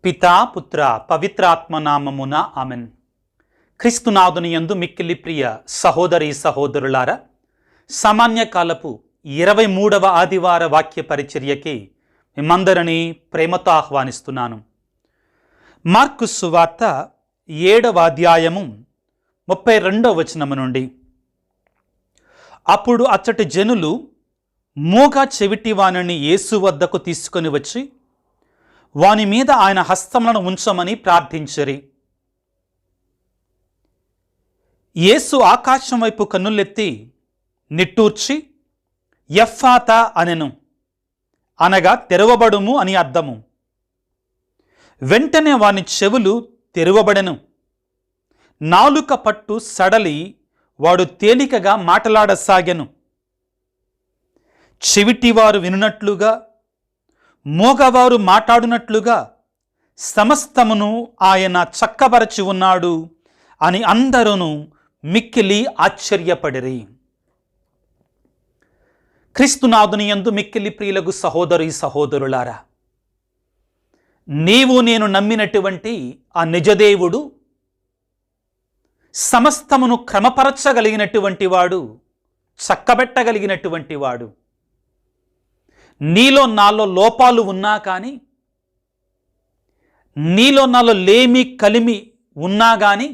పితా పుత్ర పవిత్రాత్మనామమున ఆమెన్. క్రీస్తునాథుని యందు మిక్కిలి ప్రియ సహోదరి సహోదరులారా, సామాన్య కాలపు 23వ ఆదివార వాక్య పరిచర్యకి మిమ్మందరినీ ప్రేమతో ఆహ్వానిస్తున్నాను. మార్కు సువార్త 7వ అధ్యాయము 32వ వచనము నుండి. అప్పుడు అచ్చటి జనులు మూగ చెవిటి వానిని యేసు వద్దకు తీసుకొని వచ్చి వాని మీద ఆయన హస్తములను ఉంచమని ప్రార్థించిరి. యేసు ఆకాశం వైపు కన్నులెత్తి నిట్టూర్చి ఎఫ్ఫాతా అనెను, అనగా తెరవబడుము అని అర్థము. వెంటనే వాని చెవులు తెరవబడెను. నాలుక పట్టు సడలి వాడు తేలికగా మాటలాడసాగెను. చెవిటివారు వినున్నట్లుగా, మోగవారు మాట్లాడునట్లుగా సమస్తమును ఆయన చక్కబరచి ఉన్నాడు అని అందరూ మిక్కిలి ఆశ్చర్యపడిరి. క్రీస్తునాథుని యందు మిక్కిలి ప్రియులకు సహోదరి సహోదరులారా, నీవు నేను నమ్మినటువంటి ఆ నిజదేవుడు సమస్తమును క్రమపరచగలిగినటువంటి వాడు, చక్కబెట్టగలిగినటువంటి వాడు. నీలో నాలో లోపాలు ఉన్నా కానీ, నీలో నాలో లేమి కలిమి ఉన్నా కానీ,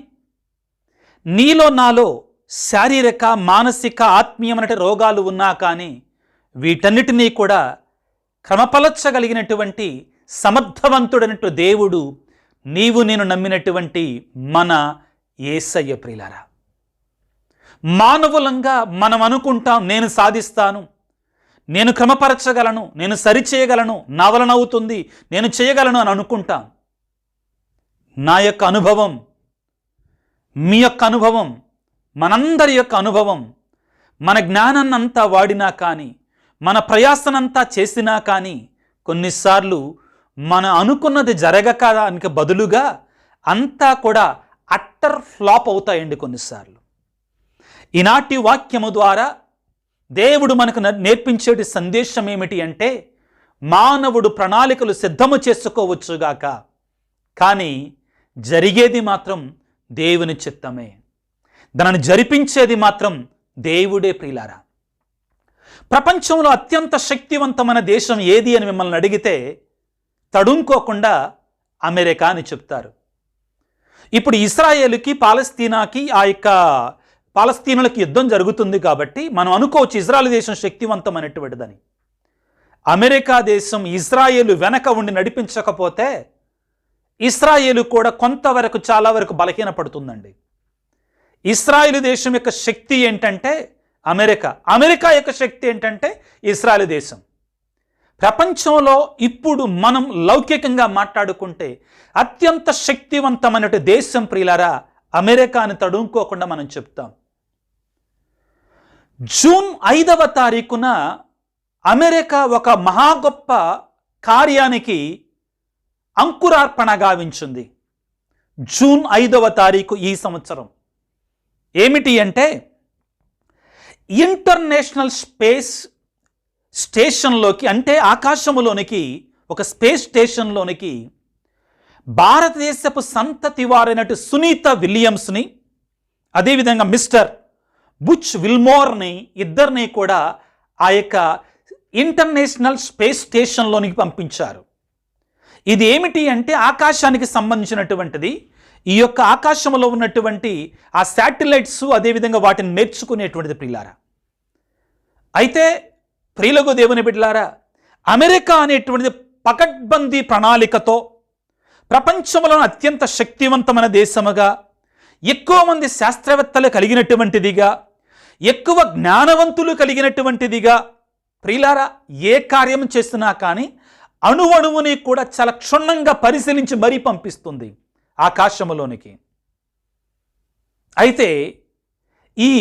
నీలో నాలో శారీరక మానసిక ఆత్మీయమైన రోగాలు ఉన్నా కానీ, వీటన్నిటినీ కూడా క్రమపరచగలిగినటువంటి సమర్థవంతుడైనటు దేవుడు నీవు నేను నమ్మినటువంటి మన యేసయ్య. ప్రియులారా, మానవులంగా మనం అనుకుంటాం, నేను సాధిస్తాను, నేను క్రమపరచగలను, నేను సరిచేయగలను, నా వలన అవుతుంది, నేను చేయగలను అని అనుకుంటాం. నా యొక్క అనుభవం, మీ యొక్క అనుభవం, మనందరి యొక్క అనుభవం, మన జ్ఞానాన్నంతా వాడినా కానీ, మన ప్రయాసనంతా చేసినా కానీ, కొన్నిసార్లు మన అనుకున్నది జరగడానికి బదులుగా అంతా కూడా అట్టర్ ఫ్లాప్ అవుతాయండి కొన్నిసార్లు. ఈనాటి వాక్యము ద్వారా దేవుడు మనకు నేర్పించేటి సందేశం ఏమిటి అంటే, మానవుడు ప్రణాళికలు సిద్ధము చేసుకోవచ్చుగాక, కానీ జరిగేది మాత్రం దేవుని చిత్తమే, దానిని జరిపించేది మాత్రం దేవుడే. ప్రియులారా, ప్రపంచంలో అత్యంత శక్తివంతమైన దేశం ఏది అని మిమ్మల్ని అడిగితే తడుముకోకుండా అమెరికా అని చెప్తారు. ఇప్పుడు ఇస్రాయేలుకి పాలస్తీనాకి పాలస్తీనులకి యుద్ధం జరుగుతుంది కాబట్టి మనం అనుకోవచ్చు ఇజ్రాయెల్ దేశం శక్తివంతమైనటువంటిదని. అమెరికా దేశం ఇజ్రాయేలు వెనక ఉండి నడిపించకపోతే ఇస్రాయేలు కూడా కొంతవరకు చాలా వరకు బలహీనపడుతుందండి. ఇస్రాయేలు దేశం యొక్క శక్తి ఏంటంటే అమెరికా యొక్క శక్తి ఏంటంటే ఇస్రాయేలు దేశం. ప్రపంచంలో ఇప్పుడు మనం లౌకికంగా మాట్లాడుకుంటే అత్యంత శక్తివంతమైన దేశం ప్రియులారా అమెరికాని తడుముకోకుండా మనం చెప్తాం. జూన్ 5వ తారీఖున అమెరికా ఒక మహా గొప్ప కార్యానికి అంకురార్పణ గావించింది. జూన్ 5వ తారీఖు ఈ సంవత్సరం ఏమిటి అంటే, ఇంటర్నేషనల్ స్పేస్ స్టేషన్లోకి, అంటే ఆకాశంలోనికి, ఒక స్పేస్ స్టేషన్లోనికి భారతదేశపు సంతతి వారైనటు సునీత విలియమ్స్ని, అదేవిధంగా మిస్టర్ బుచ్ విల్మోర్ని, ఇద్దరిని కూడా ఆ యొక్క ఇంటర్నేషనల్ స్పేస్ స్టేషన్లోనికి పంపించారు. ఇది ఏమిటి అంటే ఆకాశానికి సంబంధించినటువంటిది. ఈ యొక్క ఆకాశంలో ఉన్నటువంటి ఆ శాటిలైట్స్, అదేవిధంగా వాటిని నేర్చుకునేటువంటిది ప్రియులారా. అయితే ప్రియులకు దేవుని బిడ్డలారా, అమెరికా అనేటువంటిది పకడ్బందీ ప్రణాళికతో ప్రపంచంలో అత్యంత శక్తివంతమైన దేశముగా, ఎక్కువ మంది శాస్త్రవేత్తలు కలిగినటువంటిదిగా, ఎక్కువ జ్ఞానవంతులు కలిగినటువంటిదిగా, ప్రియులారా ఏ కార్యం చేస్తున్నా కానీ అణువణువుని కూడా చాలా క్షుణ్ణంగా పరిశీలించి మరీ పంపిస్తుంది ఆకాశంలోనికి. అయితే ఈ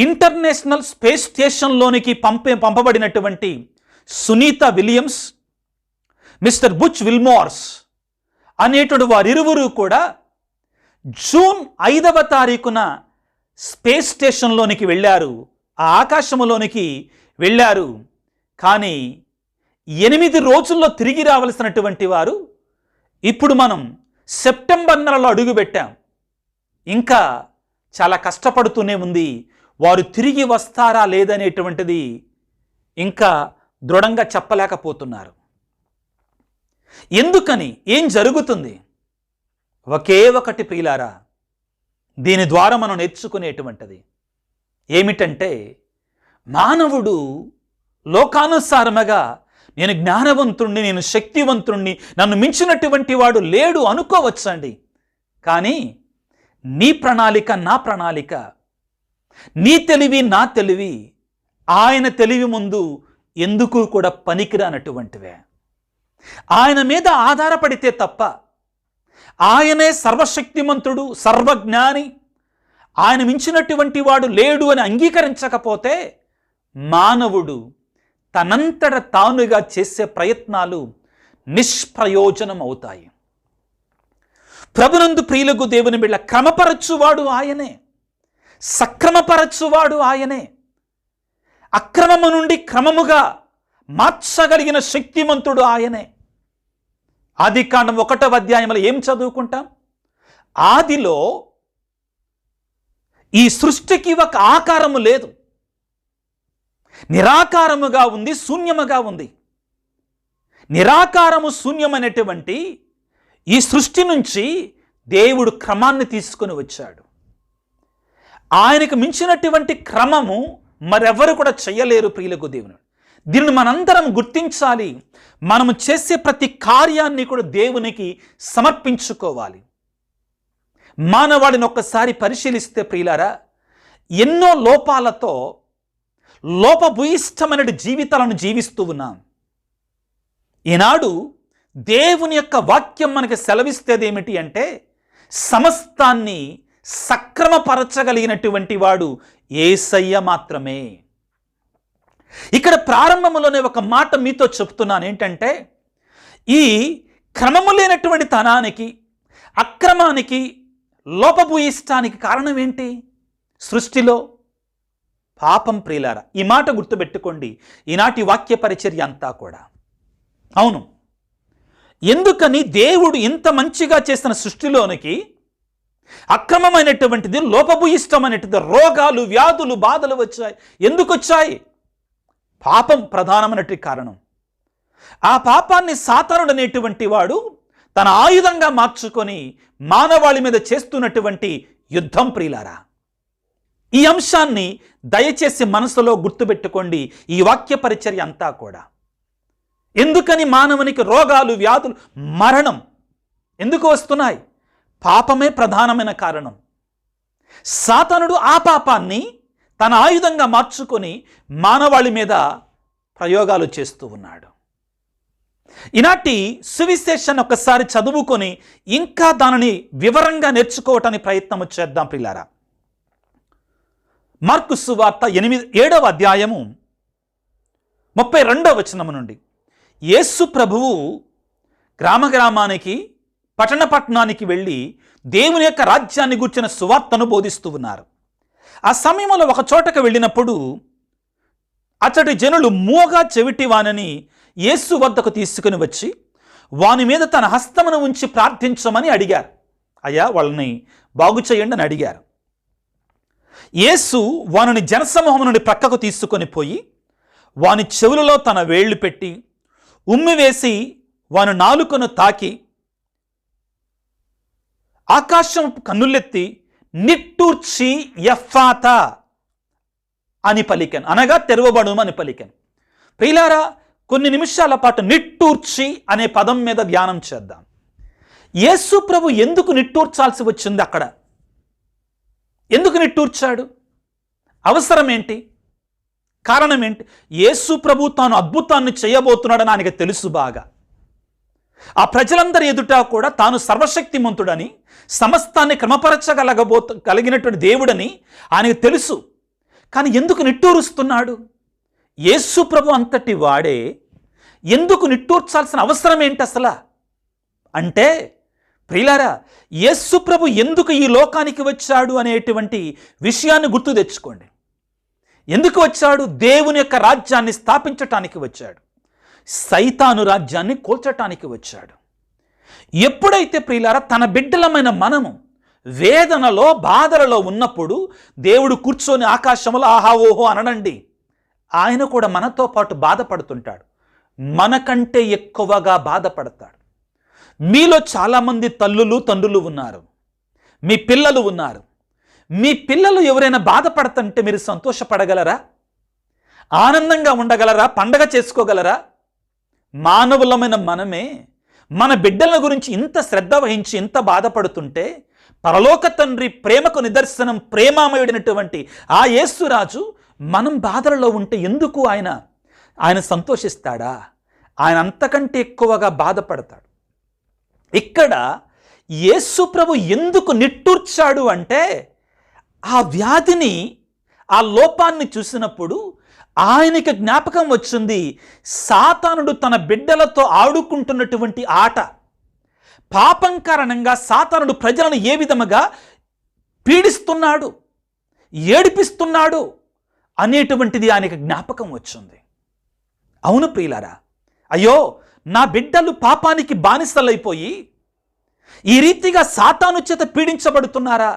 ఇంటర్నేషనల్ స్పేస్ స్టేషన్లోనికి పంపబడినటువంటి Sunita Williams, mister Butch Wilmore's అనేటువంటి వారిరువురు కూడా జూన్ 5వ తారీఖున స్పేస్ స్టేషన్లోనికి వెళ్ళారు, ఆ ఆకాశంలోనికి వెళ్ళారు. కానీ 8 రోజుల్లో తిరిగి రావలసినటువంటి వారు ఇప్పుడు మనం సెప్టెంబర్ నెలలో అడుగుపెట్టాం. ఇంకా చాలా కష్టపడుతూనే ఉంది. వారు తిరిగి వస్తారా లేదనేటువంటిది ఇంకా దృఢంగా చెప్పలేకపోతున్నారు. ఎందుకని? ఏం జరుగుతుంది? ఒకే ఒకటి ప్రియులారా, దీని ద్వారా మనం నేర్చుకునేటువంటిది ఏమిటంటే, మానవుడు లోకానుసారముగా నేను జ్ఞానవంతుణ్ణి, నేను శక్తివంతుణ్ణి, నన్ను మించినటువంటి వాడు లేడు అనుకోవచ్చండి. కానీ నీ ప్రణాళిక, నా ప్రణాళిక, నీ తెలివి, నా తెలివి ఆయన తెలివి ముందు ఎందుకు కూడా పనికిరానటువంటివే. ఆయన మీద ఆధారపడితే తప్ప, ఆయనే సర్వశక్తిమంతుడు, సర్వజ్ఞాని, ఆయన మించినటువంటి వాడు లేడు అని అంగీకరించకపోతే మానవుడు తనంతట తానుగా చేసే ప్రయత్నాలు నిష్ప్రయోజనం అవుతాయి. ప్రభునందు ప్రియులకు దేవుని బిడ్డ, క్రమపరచువాడు ఆయనే, సక్రమపరచువాడు ఆయనే. అక్రమము నుండి క్రమముగా మార్చగలిగిన శక్తిమంతుడు ఆయనే. ఆదికాండం 1వ అధ్యాయంలో ఏం చదువుకుంటాం? ఆదిలో ఈ సృష్టికి ఒక ఆకారము లేదు, నిరాకారముగా ఉంది, శూన్యముగా ఉంది. నిరాకారము, శూన్యమైనటువంటి ఈ సృష్టి నుంచి దేవుడు క్రమాన్ని తీసుకొని వచ్చాడు. ఆయనకు మించినటువంటి క్రమము మరెవరు కూడా చేయలేరు ప్రియులకు దేవుని. దీన్ని మనందరం గుర్తించాలి. మనము చేసే ప్రతి కార్యాన్ని కూడా దేవునికి సమర్పించుకోవాలి. మానవాడిని ఒక్కసారి పరిశీలిస్తే ప్రియులారా, ఎన్నో లోపాలతో లోపభూయిష్టమైన జీవితాలను జీవిస్తూ ఉన్నాం. ఈనాడు దేవుని యొక్క వాక్యం మనకి సెలవిస్తేది ఏమిటి అంటే, సమస్తాన్ని సక్రమపరచగలిగినటువంటి వాడు యేసయ్య మాత్రమే. ఇక్కడ ప్రారంభంలోనే ఒక మాట మీతో చెప్తున్నాను. ఏంటంటే, ఈ క్రమము లేనటువంటి తనానికి, అక్రమానికి, లోపభూయిష్టానికి కారణం ఏంటి? సృష్టిలో పాపం ప్రియులారా. ఈ మాట గుర్తుపెట్టుకోండి ఈనాటి వాక్య పరిచర్య అంతా కూడా. అవును, ఎందుకని దేవుడు ఇంత మంచిగా చేసిన సృష్టిలోనికి అక్రమమైనటువంటిది, లోపభూయిష్టమైనటువంటిది, రోగాలు, వ్యాధులు, బాధలు వచ్చాయి. ఎందుకు వచ్చాయి? పాపం ప్రధానమైనటువంటి కారణం. ఆ పాపాన్ని సాతానుడు అనేటువంటి వాడు తన ఆయుధంగా మార్చుకొని మానవాళి మీద చేస్తున్నటువంటి యుద్ధం ప్రియులారా. ఈ అంశాన్ని దయచేసి మనసులో గుర్తుపెట్టుకోండి ఈ వాక్య పరిచర్య అంతా కూడా. ఎందుకని మానవునికి రోగాలు, వ్యాధులు, మరణం ఎందుకు వస్తున్నాయి? పాపమే ప్రధానమైన కారణం. సాతానుడు ఆ పాపాన్ని తన ఆయుధంగా మార్చుకొని మానవాళి మీద ప్రయోగాలు చేస్తూ ఉన్నాడు. ఈనాటి సువిశేషాన్ని ఒకసారి చదువుకొని ఇంకా దానిని వివరంగా నేర్చుకోవటానికి ప్రయత్నం చేద్దాం ప్రియులారా. మార్కు సువార్త 7వ అధ్యాయము 32వ వచనము నుండి, యేసు ప్రభువు గ్రామానికి, పట్టణానికి వెళ్ళి దేవుని యొక్క రాజ్యాన్ని గూర్చిన సువార్తను బోధిస్తూ ఉన్నారు. ఆ సమయంలో ఒక చోటకు వెళ్ళినప్పుడు అతడి జనులు మూగ చెవిటి వానని యేసు వద్దకు తీసుకుని వచ్చి వాని మీద తన హస్తమును ఉంచి ప్రార్థించమని అడిగారు. అయ్యా, వాళ్ళని బాగు చేయండి అని అడిగారు. యేసు వానిని జనసమూహం నుండి ప్రక్కకు తీసుకొని పోయి వాని చెవులలో తన వేళ్లు పెట్టి ఉమ్మివేసి వాని నాలుకను తాకి ఆకాశం కన్నులెత్తి నిట్టూర్చి ఎఫ్ఫాతా అని పలికాను, అనగా తెరవబడుము అని పలికాను. ప్రియులారా, కొన్ని నిమిషాల పాటు నిట్టూర్చి అనే పదం మీద ధ్యానం చేద్దాం. యేసు ప్రభు ఎందుకు నిట్టూర్చాల్సి వచ్చింది? అక్కడ ఎందుకు నిట్టూర్చాడు? అవసరం ఏంటి? కారణం ఏంటి? యేసు ప్రభు తాను అద్భుతాన్ని చేయబోతున్నాడని ఆయనకు తెలుసు బాగా. ఆ ప్రజలందరి ఎదుట కూడా తాను సర్వశక్తిమంతుడని, సమస్తాన్ని కలిగినటువంటి దేవుడని ఆయనకు తెలుసు. కానీ ఎందుకు నిట్టూరుస్తున్నాడు? యేసు ప్రభు అంతటి వాడే ఎందుకు నిట్టూర్చాల్సిన అవసరం ఏంటి అసలు అంటే, ప్రియులారా, యేసు ప్రభు ఎందుకు ఈ లోకానికి వచ్చాడు అనేటువంటి విషయాన్ని గుర్తు తెచ్చుకోండి. ఎందుకు వచ్చాడు? దేవుని యొక్క రాజ్యాన్ని స్థాపించటానికి వచ్చాడు. సైతాను రాజ్యాన్ని కూల్చటానికి వచ్చాడు. ఎప్పుడైతే ప్రియులారా తన బిడ్డలమైన మనము వేదనలో బాధలలో ఉన్నప్పుడు దేవుడు కూర్చొని ఆకాశంలో ఆహా ఓహో అనడండి. ఆయన కూడా మనతో పాటు బాధపడుతుంటాడు, మనకంటే ఎక్కువగా బాధపడతాడు. మీలో చాలామంది తల్లులు తండ్రులు ఉన్నారు, మీ పిల్లలు ఉన్నారు. మీ పిల్లలు ఎవరైనా బాధపడుతుంటే మీరు సంతోషపడగలరా? ఆనందంగా ఉండగలరా? పండగ చేసుకోగలరా? మానవులమైన మనమే మన బిడ్డల గురించి ఇంత శ్రద్ధ వహించి ఇంత బాధపడుతుంటే పరలోక తండ్రి ప్రేమకు నిదర్శనం ప్రేమామయుడైనటువంటి ఆ యేసురాజు మనం బాధలలో ఉంటే ఎందుకు ఆయన సంతోషిస్తాడా? ఆయన అంతకంటే ఎక్కువగా బాధపడతాడు. ఇక్కడ యేసు ప్రభు ఎందుకు నిట్టూర్చాడు అంటే ఆ వ్యాధిని, ఆ లోపాన్ని చూసినప్పుడు ఆయనకి జ్ఞాపకం వచ్చింది సాతానుడు తన బిడ్డలతో ఆడుకుంటున్నటువంటి ఆట. పాపం కారణంగా సాతానుడు ప్రజలను ఏ విధముగా పీడిస్తున్నాడు, ఏడిపిస్తున్నాడు అనేటువంటిది ఆయనకి జ్ఞాపకం వచ్చింది. అవును ప్రియులారా, అయ్యో నా బిడ్డలు పాపానికి బానిసలైపోయి ఈ రీతిగా సాతాను చేత పీడించబడుతున్నారా?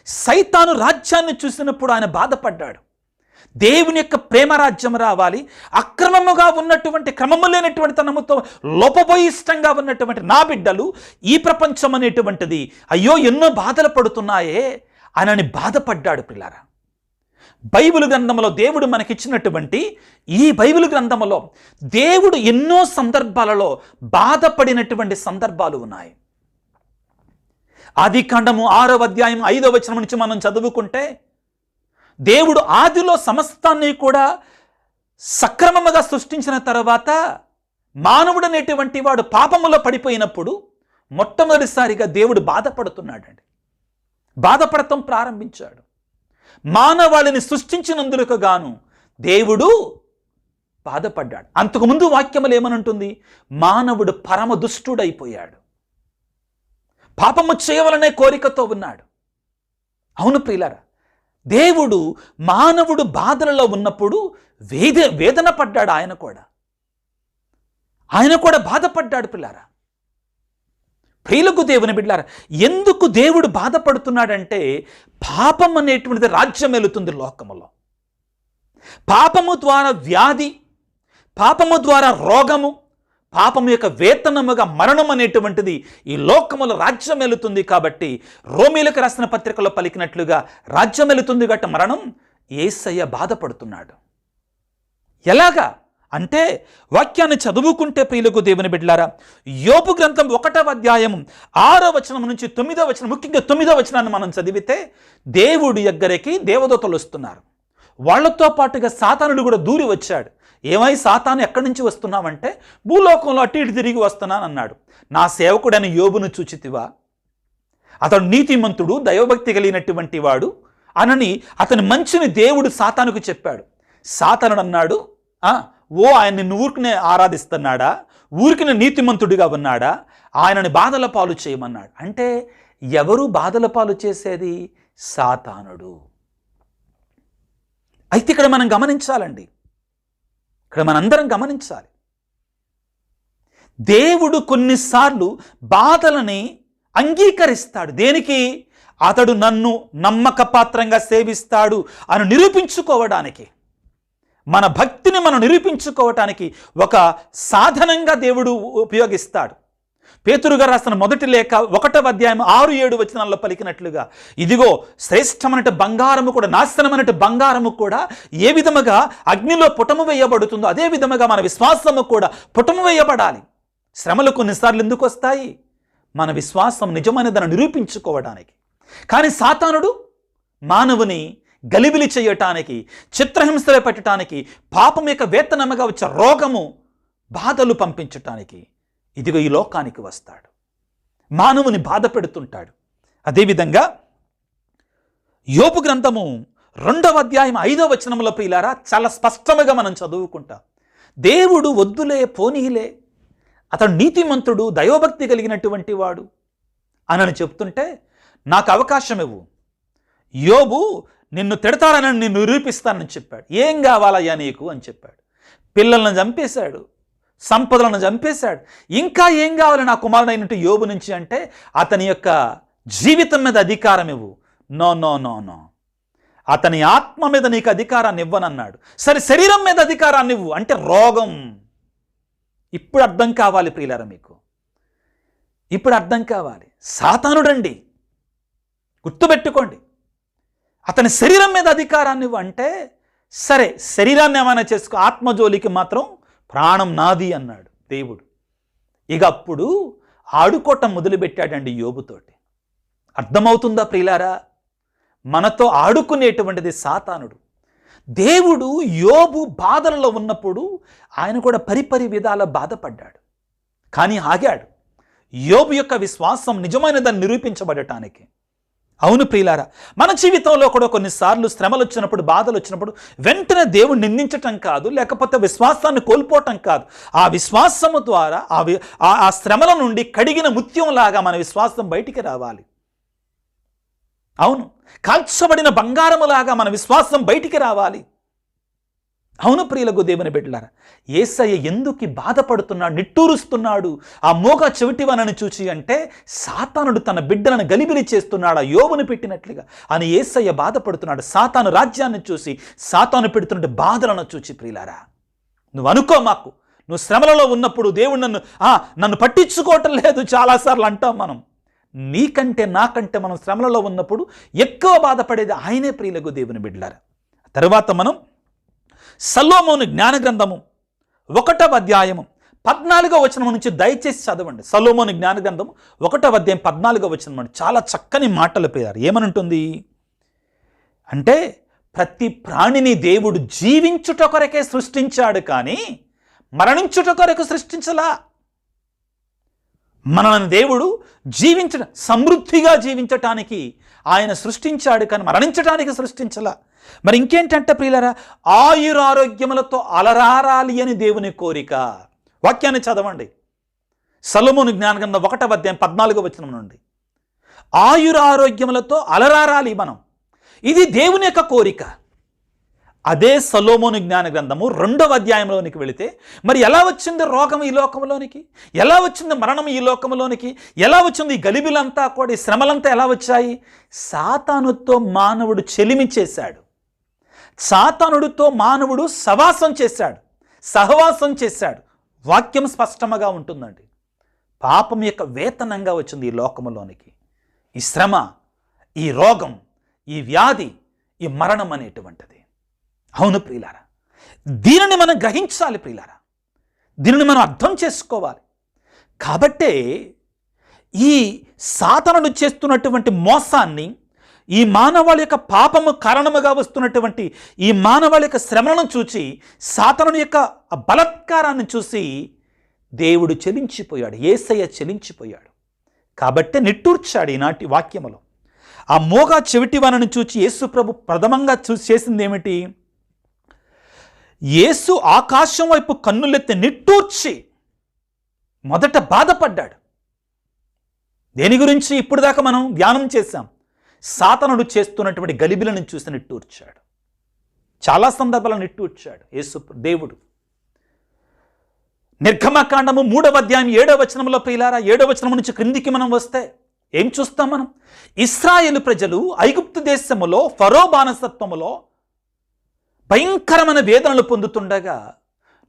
సైతాను రాజ్యాన్ని చూసినప్పుడు ఆయన బాధపడ్డాడు. దేవుని యొక్క ప్రేమ రాజ్యం రావాలి, అక్రమముగా ఉన్నటువంటి క్రమము లేనటువంటి తనముతో లోపభూయిష్టంగా ఉన్నటువంటి నా బిడ్డలు ఈ ప్రపంచం అనేటువంటిది అయ్యో ఎన్నో బాధలు పడుతున్నాయే అని బాధపడ్డాడు. పిల్లారా, బైబిల్ గ్రంథంలో దేవుడు మనకిచ్చినటువంటి ఈ బైబిల్ గ్రంథంలో దేవుడు ఎన్నో సందర్భాలలో బాధపడినటువంటి సందర్భాలు ఉన్నాయి. ఆదికాండము 6వ అధ్యాయం 5వ వచనం నుంచి మనం చదువుకుంటే దేవుడు ఆదిలో సమస్తాన్ని కూడా సక్రమముగా సృష్టించిన తర్వాత మానవుడు అనేటువంటి వాడు పాపములో పడిపోయినప్పుడు మొట్టమొదటిసారిగా దేవుడు బాధపడుతున్నాడండి. బాధపడటం ప్రారంభించాడు. మానవాళిని సృష్టించినందుకు గాను దేవుడు బాధపడ్డాడు. అంతకుముందు వాక్యములు ఏమనంటుంది? మానవుడు పరమ దుష్టుడైపోయాడు, పాపము చేయవలనే కోరికతో ఉన్నాడు. అవును ప్రియులారా, దేవుడు మానవుడు బాధలలో ఉన్నప్పుడు వేదన పడ్డాడు. ఆయన కూడా బాధపడ్డాడు. పిల్లారా, ప్రియులకు దేవుని బిడ్డలారా, ఎందుకు దేవుడు బాధపడుతున్నాడంటే పాపం అనేటువంటిది రాజ్యం వెళుతుంది లోకములో. పాపము ద్వారా వ్యాధి, పాపము ద్వారా రోగము, పాపము యొక్క వేతనముగా మరణం అనేటువంటిది ఈ లోకములో రాజ్యం వెళుతుంది. కాబట్టి రోమీలకు రాసిన పత్రికలో పలికినట్లుగా రాజ్యం వెళుతుంది గట్ట మరణం. యేసయ్య బాధపడుతున్నాడు. ఎలాగా అంటే వాక్యాన్ని చదువుకుంటే ప్రియులకు దేవుని బిడ్డలారా, యోబు గ్రంథం 1వ అధ్యాయం 6వ వచనం నుంచి 9వ వచనం, ముఖ్యంగా 9వ వచనాన్ని మనం చదివితే దేవుడి దగ్గరికి దేవదూతలు వస్తున్నారు. వాళ్లతో పాటుగా సాతానుడు కూడా దూరి వచ్చాడు. ఏమై సాతాను ఎక్కడి నుంచి వస్తున్నావంటే భూలోకంలో అటు ఇటు తిరిగి వస్తున్నానన్నాడు. నా సేవకుడని యోబును చూచితివా? అతడు నీతిమంతుడు, దైవభక్తి కలిగినటువంటి వాడు అనని అతని మంచిని దేవుడు సాతానుకు చెప్పాడు. సాతానుడు అన్నాడు, ఓ ఆయన్ని ఊరికినే ఆరాధిస్తున్నాడా? ఊరికినే నీతిమంతుడిగా ఉన్నాడా? ఆయనని బాధల పాలు చేయమన్నాడు. అంటే ఎవరు బాధల పాలు చేసేది? సాతానుడు. అయితే ఇక్కడ మనం గమనించాలండి, ఇక్కడ మనందరం గమనించాలి. దేవుడు కొన్నిసార్లు బాధలని అంగీకరిస్తాడు. దేనికి? అతడు నన్ను నమ్మకపాత్రంగా సేవిస్తాడు అని నిరూపించుకోవడానికి, మన భక్తిని మనం నిరూపించుకోవటానికి ఒక సాధనంగా దేవుడు ఉపయోగిస్తాడు. పేతురు గారు రాసిన మొదటి లేఖ 1వ అధ్యాయం 6-7 వచనాల్లో పలికినట్లుగా, ఇదిగో శ్రేష్టమైనటు బంగారము కూడా, నాశనమైనటు బంగారము కూడా ఏ విధముగా అగ్నిలో పుటము వేయబడుతుందో అదే విధముగా మన విశ్వాసము కూడా పుటము వేయబడాలి. శ్రమలు కొన్నిసార్లు ఎందుకు వస్తాయి? మన విశ్వాసం నిజమైనదని నిరూపించుకోవడానికి. కానీ సాతానుడు మానవుని గలిబిలి చేయటానికి, చిత్రహింసలు పెట్టడానికి, పాపం యొక్క వేతనముగా వచ్చే రోగము, బాధలు పంపించటానికి ఇదిగో ఈ లోకానికి వస్తాడు, మానవుని బాధ పెడుతుంటాడు. అదేవిధంగా యోబు గ్రంథము 2వ అధ్యాయం 5వ వచనంలో ప్రియులారా చాలా స్పష్టంగా మనం చదువుకుంటాం. దేవుడు వద్దులే పోనీలే, అతడు నీతిమంతుడు, దైవభక్తి కలిగినటువంటి వాడు అని చెప్తుంటే నాకు అవకాశం ఇవ్వు, యోబు నిన్ను తిడతాడని నిన్ను నిరూపిస్తానని చెప్పాడు. ఏం కావాలయ్యా నీకు అని చెప్పాడు. పిల్లలను చంపేశాడు, సంపదలను చంపేశాడు. ఇంకా ఏం కావాలి నా కుమారుడైనట్టు యోబు నుంచి అంటే, అతని యొక్క జీవితం మీద అధికారం ఇవ్వు. నో నో నో నో, అతని ఆత్మ మీద నీకు అధికారాన్ని ఇవ్వనన్నాడు. సరే, శరీరం మీద అధికారాన్ని ఇవ్వు అంటే రోగం. ఇప్పుడు అర్థం కావాలి ప్రియులారా, మీకు ఇప్పుడు అర్థం కావాలి. సాతానుడండి, గుర్తుపెట్టుకోండి. అతని శరీరం మీద అధికారాన్ని ఇవ్వు అంటే, సరే శరీరాన్ని ఏమైనా చేసుకో, ఆత్మజోలికి మాత్రం ప్రాణం నాది అన్నాడు దేవుడు. ఇక అప్పుడు ఆడుకోవటం మొదలుపెట్టాడండి యోబుతోటి. అర్థమవుతుందా ప్రియులారా? మనతో ఆడుకునేటువంటిది సాతానుడు. దేవుడు యోబు బాధలలో ఉన్నప్పుడు ఆయన కూడా పరిపరి విధాల బాధపడ్డాడు, కానీ ఆగాడు. యోబు యొక్క విశ్వాసం నిజమైనదని నిరూపించబడటానికి. అవును ప్రియులారా, మన జీవితంలో కూడా కొన్నిసార్లు శ్రమలు వచ్చినప్పుడు, బాధలు వచ్చినప్పుడు వెంటనే దేవుడు నిందించటం కాదు, లేకపోతే విశ్వాసాన్ని కోల్పోవటం కాదు. ఆ విశ్వాసము ద్వారా ఆ శ్రమల నుండి కడిగిన ముత్యంలాగా మన విశ్వాసం బయటికి రావాలి. అవును, కాల్చబడిన బంగారములాగా మన విశ్వాసం బయటికి రావాలి. అవును ప్రియులకు దేవుని బిడ్డలారా, యేసయ్య ఎందుకు బాధపడుతున్నాడు, నిట్టూరుస్తున్నాడు ఆ మోగ చెవిటివనని చూచి అంటే, సాతానుడు తన బిడ్డలను గలిబిలి చేస్తున్నాడు ఆ యోబుని పెట్టినట్లుగా అని యేసయ్య బాధపడుతున్నాడు. సాతాను రాజ్యాన్ని చూసి, సాతాను పెడుతున్న బాధలను చూచి ప్రియులారా, నువ్వు అనుకో, మాకు నువ్వు శ్రమలలో ఉన్నప్పుడు దేవుడు నన్ను పట్టించుకోవటం లేదు చాలాసార్లు అంటాం మనం. నీకంటే నాకంటే మనం శ్రమలలో ఉన్నప్పుడు ఎక్కువ బాధపడేది ఆయనే ప్రియులకు దేవుని బిడ్డలారా. తర్వాత మనం సొలొమోను జ్ఞాన గ్రంథము 1వ అధ్యాయము 14వ వచనం నుంచి దయచేసి చదవండి. సొలొమోను జ్ఞాన గ్రంథము 1వ అధ్యాయం 14వ వచనం అండి. చాలా చక్కని మాటలు పేరారు. ఏమనుంటుంది అంటే, ప్రతి ప్రాణిని దేవుడు జీవించుట కొరకే సృష్టించాడు, కానీ మరణించుట కొరకు సృష్టించలా. మనల్ని దేవుడు సమృద్ధిగా జీవించటానికి ఆయన సృష్టించాడు, కానీ మరణించటానికి సృష్టించలా. మరి ఇంకేంటంటే ప్రియులారా, ఆయురారోగ్యములతో అలరారాలి అని దేవుని కోరిక. వాక్యాన్ని చదవండి. సొలొమోను జ్ఞానగ్రంథం 1వ అధ్యాయం 14వ వచనం నుండి. ఆయురారోగ్యములతో అలరారాలి మనం, ఇది దేవుని యొక్క కోరిక. అదే సొలొమోను జ్ఞాన గ్రంథము 2వ అధ్యాయంలోనికి వెళితే, మరి ఎలా వచ్చింది రోగం ఈ లోకంలోనికి, ఎలా వచ్చింది మరణం ఈ లోకంలోనికి, ఎలా వచ్చింది ఈ గలిబిలంతా కూడా, ఈ శ్రమలంతా ఎలా వచ్చాయి? సాతానుతో మానవుడు చెలిమి చేశాడు, సాతానుడితో మానవుడు సవాసం చేశాడు, సహవాసం చేశాడు. వాక్యం స్పష్టంగా ఉంటుందండి. పాపం యొక్క వేతనంగా వచ్చింది ఈ లోకంలోనికి ఈ శ్రమ, ఈ రోగం, ఈ వ్యాధి, ఈ మరణం అనేటువంటిది. అవును ప్రియులారా, దీనిని మనం గ్రహించాలి ప్రియులారా, దీనిని మనం అర్థం చేసుకోవాలి. కాబట్టే ఈ సాతానుడు చేస్తున్నటువంటి మోసాన్ని, ఈ మానవాళి యొక్క పాపము కారణముగా వస్తున్నటువంటి ఈ మానవాళి యొక్క శ్రమలను చూచి, సాతానుడి యొక్క బలత్కారాన్ని చూసి దేవుడు చెలించిపోయాడు, యేసయ్య చెలించిపోయాడు. కాబట్టే నిట్టూర్చాడు ఈనాటి వాక్యములో. ఆ మోగ చెవిటివానని చూచి యేసు ప్రభు ప్రథమంగా చేసింది ఏమిటి? యేసు ఆకాశం వైపు కన్నులెత్తి నిట్టూర్చి మొదట బాధపడ్డాడు. దేని గురించి ఇప్పుడు దాకా మనం ధ్యానం చేశాం? సాతానుడు చేస్తున్నటువంటి గలిబిలను చూసి నిట్టూర్చాడు. చాలా సందర్భాలను నిట్టూర్చాడు యేసు దేవుడు. నిర్గమకాండము 3వ అధ్యాయం 7వ వచనంలో ప్రియులారా, 7వ వచనం నుంచి క్రిందికి మనం వస్తే ఏం చూస్తాం మనం? ఇశ్రాయేలు ప్రజలు ఐగుప్తు దేశములో ఫరో బానిసత్వములో భయంకరమైన వేదనలు పొందుతుండగా,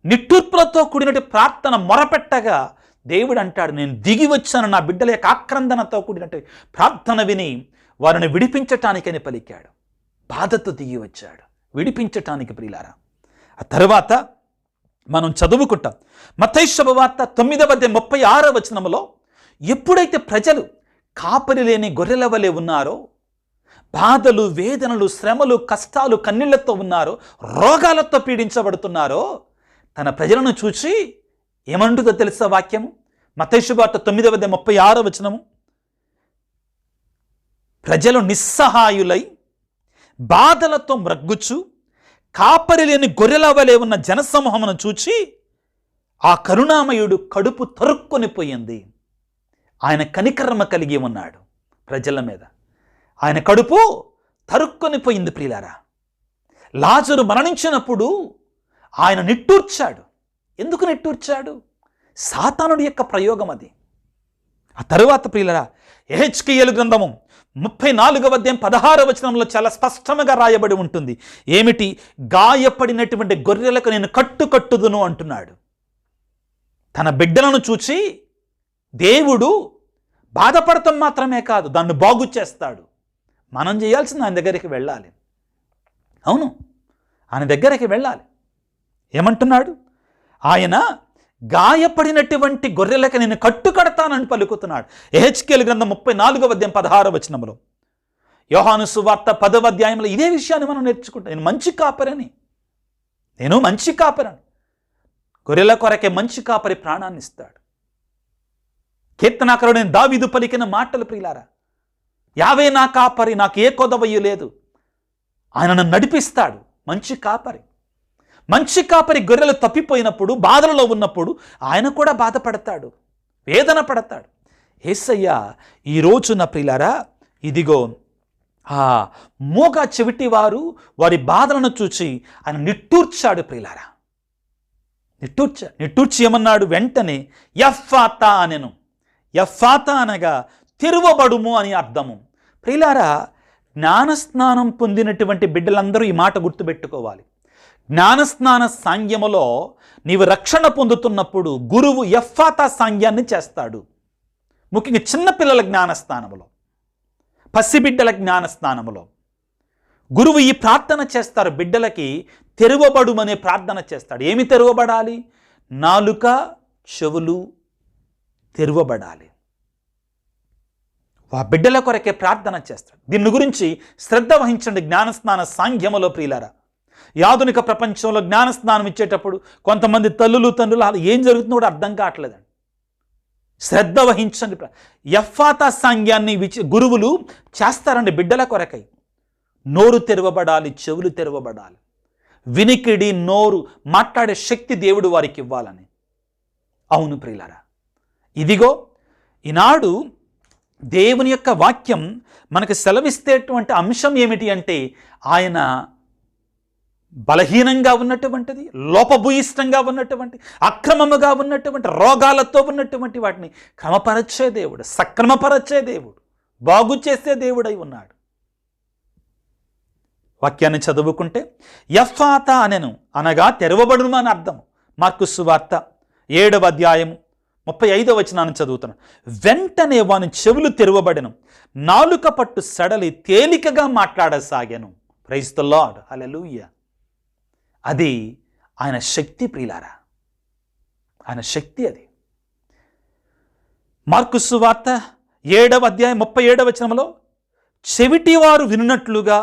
నిట్టూర్పులతో కూడినటి ప్రార్థన మొరపెట్టగా దేవుడు అంటాడు, నేను దిగి వచ్చాను నా బిడ్డల యొక్క ఆక్రందనతో కూడినట్టు ప్రార్థన విని వారిని విడిపించటానికని పలికాడు. బాధతో దిగి వచ్చాడు విడిపించటానికి ప్రియులారా. ఆ తర్వాత మనం చదువుకుంటాం మత్తయి శుభవార్త 9వ అధ్యాయం 36వ వచనములో, ఎప్పుడైతే ప్రజలు కాపరి లేని గొర్రెల వలె ఉన్నారో, బాధలు, వేదనలు, శ్రమలు, కష్టాలు, కన్నీళ్లతో ఉన్నారో, రోగాలతో పీడించబడుతున్నారో, తన ప్రజలను చూసి ఏమంటుందో తెలుసా వాక్యము? మత్తయి శుభవార్త 9వ అధ్యాయం 36వ వచనము, ప్రజలు నిస్సహాయులై బాధలతో మ్రగ్గుచు కాపరి లేని గొర్రెల వలె ఉన్న జనసమూహమును చూచి ఆ కరుణామయుడు కడుపు తరుక్కొని పోయింది. ఆయన కనికర్మ కలిగి ఉన్నాడు ప్రజల మీద. ఆయన కడుపు తరుక్కొని పోయింది ప్రియులారా. లాజరు మరణించినప్పుడు ఆయన నిట్టూర్చాడు. ఎందుకు నిట్టూర్చాడు? సాతానుడి యొక్క ప్రయోగం అది. ఆ తరువాత ప్రియులరా, యెహెజ్కేలు గ్రంథము 34వ అధ్యాయం 16వ వచనంలో చాలా స్పష్టంగా రాయబడి ఉంటుంది. ఏమిటి? గాయపడినటువంటి గొర్రెలకు నేను కట్టుదును అంటున్నాడు. తన బిడ్డలను చూచి దేవుడు బాధపడటం మాత్రమే కాదు, దాన్ని బాగు చేస్తాడు. మనం చేయాల్సింది ఆయన దగ్గరికి వెళ్ళాలి. అవును, ఆయన దగ్గరికి వెళ్ళాలి. ఏమంటున్నాడు? ఆయన గాయపడినటువంటి గొర్రెలకు నేను కడతానని పలుకుతున్నాడు. యెహెజ్కేలు గ్రంథం 34వ అధ్యాయం 16వ వచనంలో. యోహాను సువార్త 10వ అధ్యాయంలో ఇదే విషయాన్ని మనం నేర్చుకుంటాం. నేను మంచి కాపరని, గొర్రెల కొరకే మంచి కాపరి ప్రాణాన్ని ఇస్తాడు. కీర్తనాకారుడైన దావీదు పలికిన మాటలు ప్రియులారా, యావే నా కాపరి, నాకు ఏ కొదవయ్యు లేదు. ఆయన నన్ను నడిపిస్తాడు. మంచి కాపరి గొర్రెలు తప్పిపోయినప్పుడు, బాధలలో ఉన్నప్పుడు ఆయన కూడా బాధపడతాడు, వేదన పడతాడు. యేసయ్య ఈ రోజున ప్రియులారా, ఇదిగో ఆ మూగ చెవిటి వారి బాధలను చూచి ఆయన నిట్టూర్చాడు ప్రియులారా. నిట్టూర్చి ఏమన్నాడు? వెంటనే ఎఫ్ఫాతా అనెను. ఎఫ్ఫాతా అనగా తెరువబడుము అని అర్థము. ప్రియులారా, జ్ఞానస్నానం పొందినటువంటి బిడ్డలందరూ ఈ మాట గుర్తుపెట్టుకోవాలి. జ్ఞానస్నాన సాంగ్యములో నీవు రక్షణ పొందుతున్నప్పుడు గురువు ఎఫ్ఫాతా సాంగ్యాన్ని చేస్తాడు. ముఖ్యంగా చిన్నపిల్లల జ్ఞానస్నానములో, పసిబిడ్డల జ్ఞానస్నానములో గురువు ఈ ప్రార్థన చేస్తారు. బిడ్డలకి తెరువబడుమనే ప్రార్థన చేస్తాడు. ఏమి తెరువబడాలి? నాలుక, చెవులు తెరువబడాలి. ఆ బిడ్డల కొరకే ప్రార్థన చేస్తాడు. దీని గురించి శ్రద్ధ వహించండి. జ్ఞానస్నాన సాంఘ్యములో ప్రియులారా, ఈ ఆధునిక ప్రపంచంలో జ్ఞానస్నానం ఇచ్చేటప్పుడు కొంతమంది తండ్రులు అలా ఏం జరుగుతుందో కూడా అర్థం కావట్లేదండి. శ్రద్ధ వహించండి. ఎఫ్ఫాతా సాంగ్యాన్ని గురువులు చేస్తారండి బిడ్డల కొరకై. నోరు తెరవబడాలి, చెవులు తెరవబడాలి, వినికిడి, నోరు, మాట్లాడే శక్తి దేవుడు వారికి ఇవ్వాలని. అవును ప్రియులారా, ఇదిగో ఈనాడు దేవుని యొక్క వాక్యం మనకు సెలవిస్తేటువంటి అంశం ఏమిటి అంటే, ఆయన బలహీనంగా ఉన్నటువంటిది, లోపభూయిష్టంగా ఉన్నటువంటి, అక్రమముగా ఉన్నటువంటి, రోగాలతో ఉన్నటువంటి వాటిని క్రమపరచే దేవుడు, సక్రమపరచే దేవుడు, బాగు చేసే దేవుడై ఉన్నాడు. వాక్యాన్ని చదువుకుంటే ఎఫ్ఫాతా అనెను అనగా తెరవబడును అని అర్థం. మార్కు సువార్త 7వ అధ్యాయము 35వ వచనాన్ని చదువుతున్నాను. వెంటనే వాని చెవులు తెరవబడెను, నాలుక పట్టు సడలి తేలికగా మాట్లాడసాగాను. ప్రైజ్ ది లార్డ్, హల్లెలూయా. అది ఆయన శక్తి ప్రియులారా, ఆయన శక్తి అది. మార్కు సువార్త 7వ అధ్యాయం 37వ వచనంలో చెవిటివారు వినున్నట్లుగా,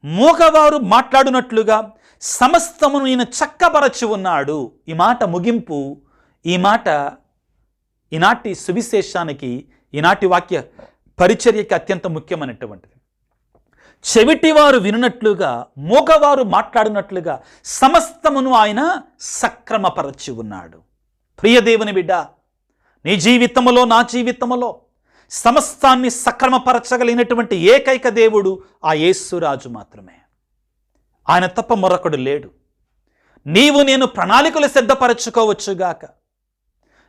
మూగవారు మాట్లాడునట్లుగా సమస్తమును ఈయన చక్కబరచి ఉన్నాడు. ఈ మాట ముగింపు, ఈ మాట ఈనాటి సువిశేషానికి, ఈనాటి వాక్య పరిచర్యకి అత్యంత ముఖ్యమైనటువంటిది. చెవిటివారు వినున్నట్లుగా, మూగవారు మాట్లాడినట్లుగా సమస్తమును ఆయన సక్రమపరచి ఉన్నాడు. ప్రియ దేవుని బిడ్డ, నీ జీవితములో, నా జీవితములో సమస్తాన్ని సక్రమపరచగలిగినటువంటి ఏకైక దేవుడు ఆ యేసురాజు మాత్రమే. ఆయన తప్ప మరొకడు లేడు. నీవు నేను ప్రణాళికలు సిద్ధపరచుకోవచ్చుగాక,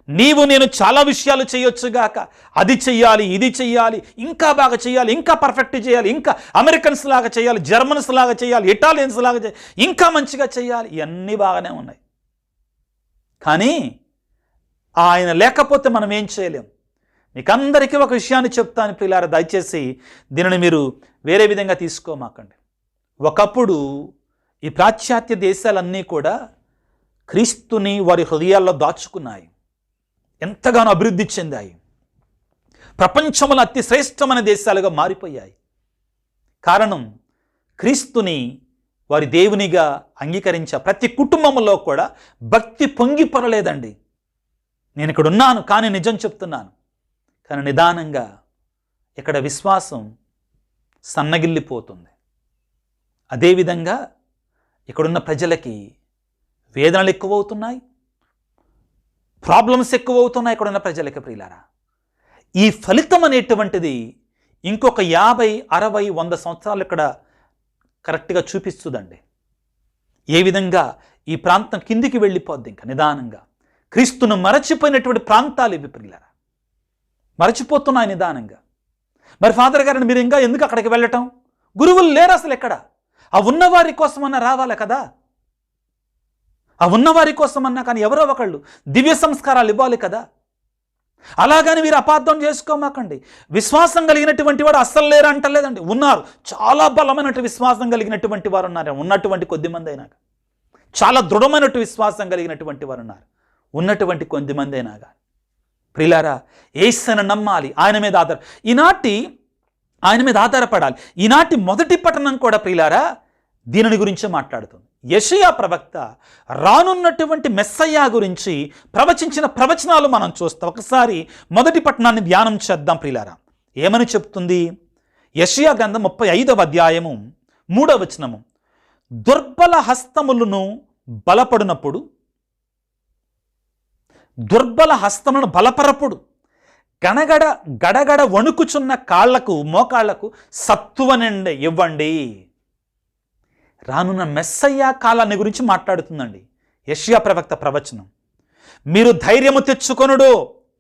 నీవు నేను చాలా విషయాలు చేయొచ్చుగాక, అది చెయ్యాలి, ఇది చెయ్యాలి, ఇంకా బాగా చేయాలి, ఇంకా పర్ఫెక్ట్ చేయాలి, ఇంకా అమెరికన్స్ లాగా చేయాలి, జర్మన్స్ లాగా చేయాలి, ఇటాలియన్స్ లాగా చేయాలి, ఇంకా మంచిగా చేయాలి, ఇవన్నీ బాగానే ఉన్నాయి. కానీ ఆయన లేకపోతే మనం ఏం చేయలేం. మీకందరికీ ఒక విషయాన్ని చెప్తాను ప్రియులారా, దయచేసి దీనిని మీరు వేరే విధంగా తీసుకోమాకండి. ఒకప్పుడు ఈ పాశ్చాత్య దేశాలన్నీ కూడా క్రీస్తుని వారి హృదయాల్లో దాచుకున్నాయి, ఎంతగానో అభివృద్ధి చెందాయి, ప్రపంచంలో అతి శ్రేష్టమైన దేశాలుగా మారిపోయాయి. కారణం, క్రీస్తుని వారి దేవునిగా అంగీకరించే ప్రతి కుటుంబంలో కూడా భక్తి పొంగి పొరలేదండి. నేను ఇక్కడ ఉన్నాను కానీ నిజం చెప్తున్నాను, కానీ నిదానంగా ఇక్కడ విశ్వాసం సన్నగిల్లిపోతుంది. అదేవిధంగా ఇక్కడున్న ప్రజలకి వేదనలు ఎక్కువవుతున్నాయి, ప్రాబ్లమ్స్ ఎక్కువవుతున్నాయి ఇక్కడున్న ప్రజలకి ప్రియులారా. ఈ ఫలితం అనేటువంటిది ఇంకొక 50, 60, 100 సంవత్సరాలు ఇక్కడ కరెక్ట్గా చూపిస్తుందండి. ఏ విధంగా ఈ ప్రాంతం కిందికి వెళ్ళిపోద్ది ఇంకా నిదానంగా. క్రీస్తును మరచిపోయినటువంటి ప్రాంతాలు ఇవి ప్రియులారా, మరచిపోతున్నాయి నిదానంగా. మరి ఫాదర్ గారిని మీరు ఇంకా ఎందుకు అక్కడికి వెళ్ళటం? గురువులు లేరు అసలు ఎక్కడ. ఆ ఉన్నవారి కోసమన్నా రావాలి కదా, ఆ ఉన్నవారి కోసమన్నా కానీ ఎవరో ఒకళ్ళు దివ్య సంస్కారాలు ఇవ్వాలి కదా. అలాగని మీరు అపార్థం చేసుకోమాకండి. విశ్వాసం కలిగినటువంటి వాడు అస్సలు లేరు అంటలేదండి, ఉన్నారు. చాలా బలమైనటువంటి విశ్వాసం కలిగినటువంటి వారు ఉన్నారు, ఉన్నటువంటి కొద్దిమంది అయినా. చాలా దృఢమైనటువంటి విశ్వాసం కలిగినటువంటి వారు ఉన్నారు, ఉన్నటువంటి కొద్దిమంది అయినా. ప్రియులారా, యేసును నమ్మాలి, ఆయన మీద ఆధారపడాలి. ఈనాటి మొదటి పట్టణం కూడా ప్రియులారా దీనిని గురించే మాట్లాడుతుంది. యెషయా ప్రవక్త రానున్నటువంటి మెస్సయ్యా గురించి ప్రవచించిన ప్రవచనాలు మనం చూస్తాం. ఒకసారి మొదటి పట్టణాన్ని ధ్యానం చేద్దాం ప్రియులారా. ఏమని చెప్తుంది? యెషయా గ్రంథం 35వ అధ్యాయము 3వ వచనము. దుర్బల హస్తములను బలపడినప్పుడు, దుర్బల హస్తములను బలపరపుడు, గడగడ వణుకుచున్న కాళ్లకు మోకాళ్లకు సత్తువనండి ఇవ్వండి. రానున్న మెస్సయ్యా కాలాన్ని గురించి మాట్లాడుతుందండి యెషయా ప్రవక్త ప్రవచనం. మీరు ధైర్యము తెచ్చుకొనుడు.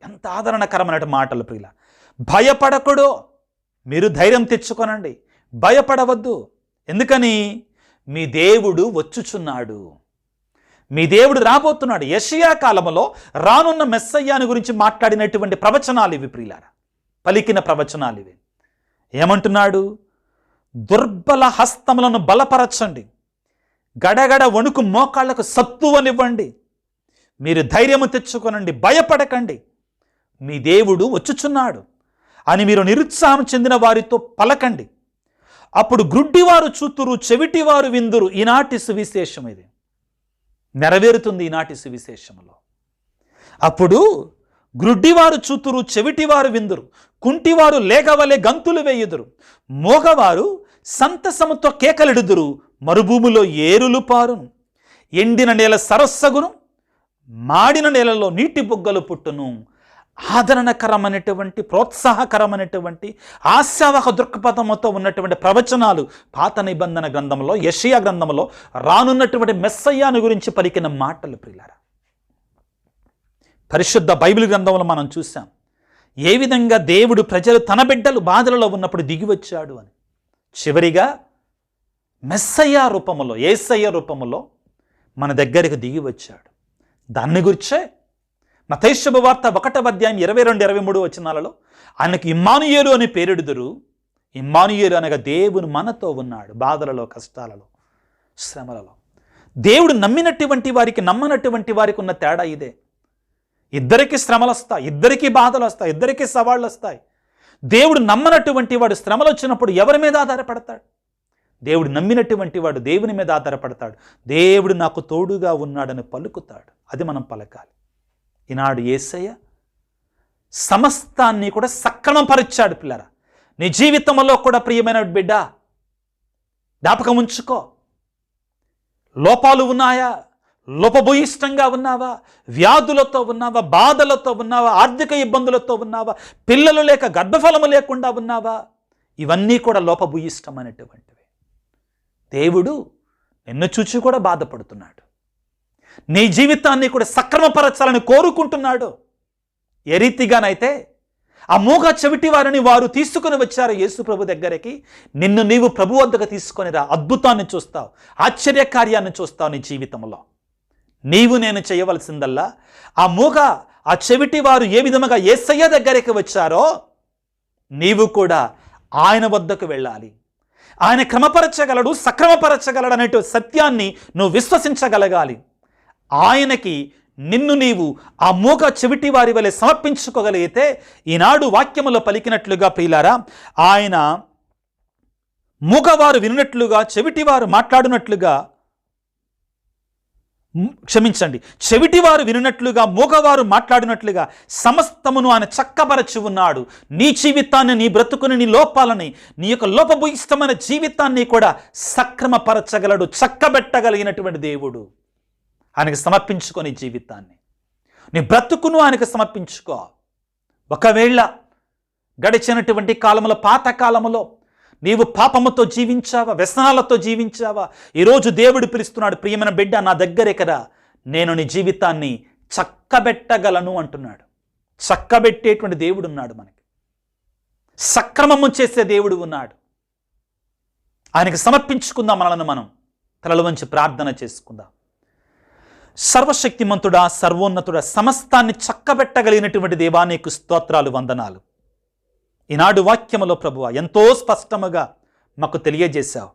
ఎంత ఆదరణకరమైన మాటలు ప్రియుల. భయపడకుడు, మీరు ధైర్యం తెచ్చుకొనండి, భయపడవద్దు. ఎందుకని? మీ దేవుడు వచ్చుచున్నాడు, మీ దేవుడు రాబోతున్నాడు. యెషయా కాలంలో రానున్న మెస్సయ్యాని గురించి మాట్లాడినటువంటి ప్రవచనాలు ఇవి ప్రియులారా, పలికిన ప్రవచనాలు ఇవి. ఏమంటున్నాడు? దుర్బల హస్తములను బలపరచండి, గడగడ వణుకు మోకాళ్లకు సత్తువనివ్వండి, మీరు ధైర్యము తెచ్చుకొనండి, భయపడకండి, మీ దేవుడు వచ్చుచున్నాడు అని మీరు నిరుత్సాహం చెందిన వారితో పలకండి. అప్పుడు గ్రుడ్డివారు చూతురు, చెవిటివారు విందురు. ఈనాటి సువిశేషం ఇది నెరవేరుతుంది. ఈనాటి సువిశేషంలో అప్పుడు గ్రుడ్డివారు చూతురు, చెవిటివారు విందురు, కుంటివారు లేగవలే గంతులు వేయుదురు, మోగవారు సంతసముతో కేకలిడుదురు, మరుభూమిలో ఏరులు పారును, ఎండిన నేల సరస్సగును, మాడిన నేలలో నీటి బుగ్గలు పుట్టును. ఆదరణకరమైనటువంటి, ప్రోత్సాహకరమైనటువంటి, ఆశావహ దృక్పథంతో ఉన్నటువంటి ప్రవచనాలు పాత నిబంధన గ్రంథంలో, యెషయా గ్రంథంలో రానున్నటువంటి మెస్సయ్యాను గురించి పలికిన మాటలు ప్రియులారా. పరిశుద్ధ బైబిల్ గ్రంథంలో మనం చూసాం ఏ విధంగా దేవుడు ప్రజలు తన బిడ్డలు బాధలలో ఉన్నప్పుడు దిగి వచ్చాడు అని. చివరిగా మెస్సయ్య రూపములో, యేసయ్య రూపములో మన దగ్గరికి దిగి వచ్చాడు. దాన్ని గురించే మత్తయి శుభవార్త 1వ అధ్యాయం 22-23 వచనాలలో ఆయనకు ఇమ్మానుయేలు అని పేరెడుదురు. ఇమ్మానుయేలు అనగా దేవుడు మనతో ఉన్నాడు బాధలలో, కష్టాలలో, శ్రమలలో. దేవుడు నమ్మినటువంటి వారికి, నమ్మనటువంటి వారికి ఉన్న తేడా ఇదే. ఇద్దరికీ శ్రమలు వస్తాయి, ఇద్దరికీ బాధలు వస్తాయి, ఇద్దరికీ సవాళ్ళు వస్తాయి. దేవుడు నమ్మనటువంటి వాడు శ్రమలు వచ్చినప్పుడు ఎవరి మీద ఆధారపడతాడు? దేవుడు నమ్మినటువంటి వాడు దేవుని మీద ఆధారపడతాడు. దేవుడు నాకు తోడుగా ఉన్నాడని పలుకుతాడు. అది మనం పలకాలి. ఈనాడు యేసయ్య సమస్తాన్ని కూడా సక్రమపరిచాడు పిల్లరా. నీ జీవితంలో కూడా ప్రియమైన బిడ్డ జ్ఞాపకం ఉంచుకో. లోపాలు ఉన్నాయా? లోపభూయిష్టంగా ఉన్నావా? వ్యాధులతో ఉన్నావా? బాధలతో ఉన్నావా? ఆర్థిక ఇబ్బందులతో ఉన్నావా? పిల్లలు లేక గర్భఫలము లేకుండా ఉన్నావా? ఇవన్నీ కూడా లోపభూయిష్టమైనటువంటివి. దేవుడు నిన్ను చూచి కూడా బాధపడుతున్నాడు. నీ జీవితాన్ని కూడా సక్రమపరచాలని కోరుకుంటున్నాడు. ఏ రీతిగానైతే ఆ మూగ చెవిటి వారిని వారు తీసుకుని వచ్చారు యేసు ప్రభు దగ్గరికి. నిన్ను నీవు ప్రభు వద్దకు తీసుకొని రా, అద్భుతాన్ని చూస్తావు, ఆశ్చర్యకార్యాన్ని చూస్తావు. నీ జీవితంలో నీవు నేను చేయవలసిందల్లా ఆ మూగ, ఆ చెవిటి వారు ఏ విధముగా యేసయ్య దగ్గరికి వచ్చారో నీవు కూడా ఆయన వద్దకు వెళ్ళాలి. ఆయన క్రమపరచగలడు, సక్రమపరచగలడు అనే సత్యాన్ని నువ్వు విశ్వసించగలగాలి. ఆయనకి నిన్ను నీవు ఆ మూగ చెవిటి వారి వలె సమర్పించుకోగలిగితే ఈనాడు వాక్యములో పలికినట్లుగా ప్రియులారా, ఆయన మూగవారు వినున్నట్లుగా, చెవిటివారు మాట్లాడినట్లుగా, చెవిటివారు వినున్నట్లుగా, మూగవారు మాట్లాడినట్లుగా సమస్తమును ఆయన చక్కబరచి ఉన్నాడు. నీ జీవితాన్ని, నీ బ్రతుకుని, నీ లోపాలని, నీ యొక్క లోపభూయిష్టమైన జీవితాన్ని కూడా సక్రమపరచగలడు, చక్కబెట్టగలిగినటువంటి దేవుడు. ఆయనకు సమర్పించుకొని జీవితాన్ని, నీ బ్రతుకును ఆయనకు సమర్పించుకో. ఒకవేళ గడిచినటువంటి కాలంలో, పాత కాలంలో నీవు పాపముతో జీవించావా, వ్యసనాలతో జీవించావా? ఈరోజు దేవుడు పిలుస్తున్నాడు, ప్రియమైన బిడ్డ నా దగ్గరే కదా, నేను నీ జీవితాన్ని చక్కబెట్టగలను అంటున్నాడు. చక్కబెట్టేటువంటి దేవుడు ఉన్నాడు, మనకి సక్రమము చేసే దేవుడు ఉన్నాడు. ఆయనకి సమర్పించుకుందాం, మనలను మనం తలలు వంచి ప్రార్థన చేసుకుందాం. సర్వశక్తిమంతుడా, సర్వోన్నతుడా, సమస్తాన్ని చక్కబెట్టగలిగినటువంటి దేవా, నీకు స్తోత్రాలు, వందనాలు. ఈనాడు వాక్యములో ప్రభువా ఎంతో స్పష్టముగా మాకు తెలియజేశావు.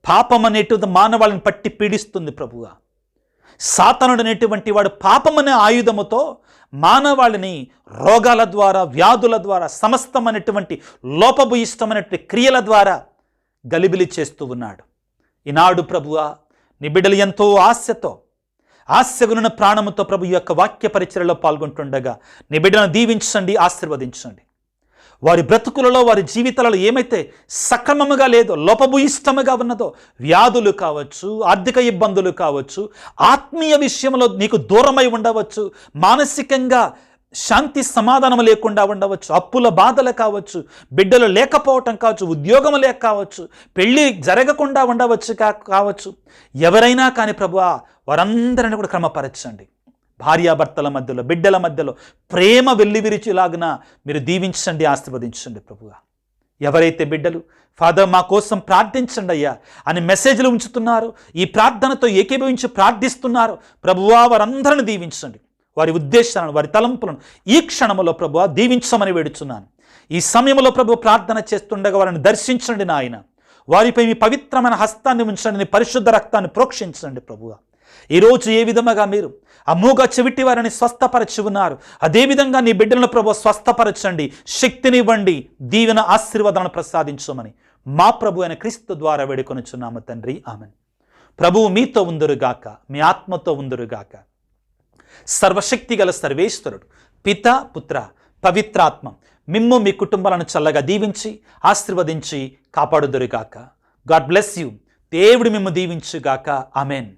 పాపం అనేటిది మానవాళిని పట్టి పీడిస్తుంది ప్రభువా. సాతానుడు అనేటువంటి వాడు పాపమనే ఆయుధముతో మానవాళిని రోగాల ద్వారా, వ్యాధుల ద్వారా, సమస్తమైనటువంటి లోపభూయిష్టమైనటువంటి క్రియల ద్వారా గలిబిలి చేస్తూ ఉన్నాడు. ఈనాడు ప్రభువా నీ బిడ్డలు ఎంతో ఆశగునున్న ప్రాణముతో ప్రభు ఈ యొక్క వాక్య పరిచర్యలో పాల్గొంటుండగా నీ బిడ్డలను దీవించండి, ఆశీర్వదించండి. వారి బ్రతుకులలో, వారి జీవితాలలో ఏమైతే సక్రమముగా లేదో, లోపభూయిష్టముగా ఉన్నదో, వ్యాధులు కావచ్చు, ఆర్థిక ఇబ్బందులు కావచ్చు, ఆత్మీయ విషయంలో నీకు దూరమై ఉండవచ్చు, మానసికంగా శాంతి సమాధానం లేకుండా ఉండవచ్చు, అప్పుల బాధలు కావచ్చు, బిడ్డలు లేకపోవటం కావచ్చు, ఉద్యోగం లేక కావచ్చు, పెళ్ళి జరగకుండా ఉండవచ్చు కావచ్చు, ఎవరైనా కానీ ప్రభువా వారందరిని కూడా క్రమపరచండి. భార్యాభర్తల మధ్యలో, బిడ్డల మధ్యలో ప్రేమ వెల్లివిరిచేలాగున మీరు దీవించండి, ఆశీర్వదించండి ప్రభువా. ఎవరైతే బిడ్డలు ఫాదర్ మా కోసం ప్రార్థించండి అయ్యా అని మెసేజ్లు ఉంచుతున్నారు, ఈ ప్రార్థనతో ఏకీభవించి ప్రార్థిస్తున్నారు ప్రభువా, వారందరిని దీవించండి. వారి ఉద్దేశాలను, వారి తలంపులను ఈ క్షణంలో ప్రభువా దీవించమని వేడుచున్నాను. ఈ సమయంలో ప్రభు ప్రార్థన చేస్తుండగా వారిని దర్శించండి నాయన. వారిపై మీ పవిత్రమైన హస్తాన్ని ఉంచండి, నీ పరిశుద్ధ రక్తాన్ని ప్రోక్షించండి ప్రభువా. ఈరోజు ఏ విధముగా మీరు ఆ మూగ చెవిటి వారిని స్వస్థపరచి ఉన్నారు, అదేవిధంగా నీ బిడ్డలను ప్రభు స్వస్థపరచండి, శక్తినివ్వండి, దీవెన ఆశీర్వాదాలను ప్రసాదించమని మా ప్రభు అయిన క్రీస్తు ద్వారా వేడుకొనుచున్నాము తండ్రి, ఆమెన్. ప్రభువు మీతో ఉందురుగాక, మీ ఆత్మతో ఉందురుగాక. సర్వశక్తి గల సర్వేశ్వరుడు పిత, పుత్ర, పవిత్రాత్మ మిమ్ము మీ కుటుంబాలను చల్లగా దీవించి ఆశీర్వదించి కాపాడుదురుగాక. God bless you. దేవుడు మిమ్ము దీవించుగాక. ఆమెన్.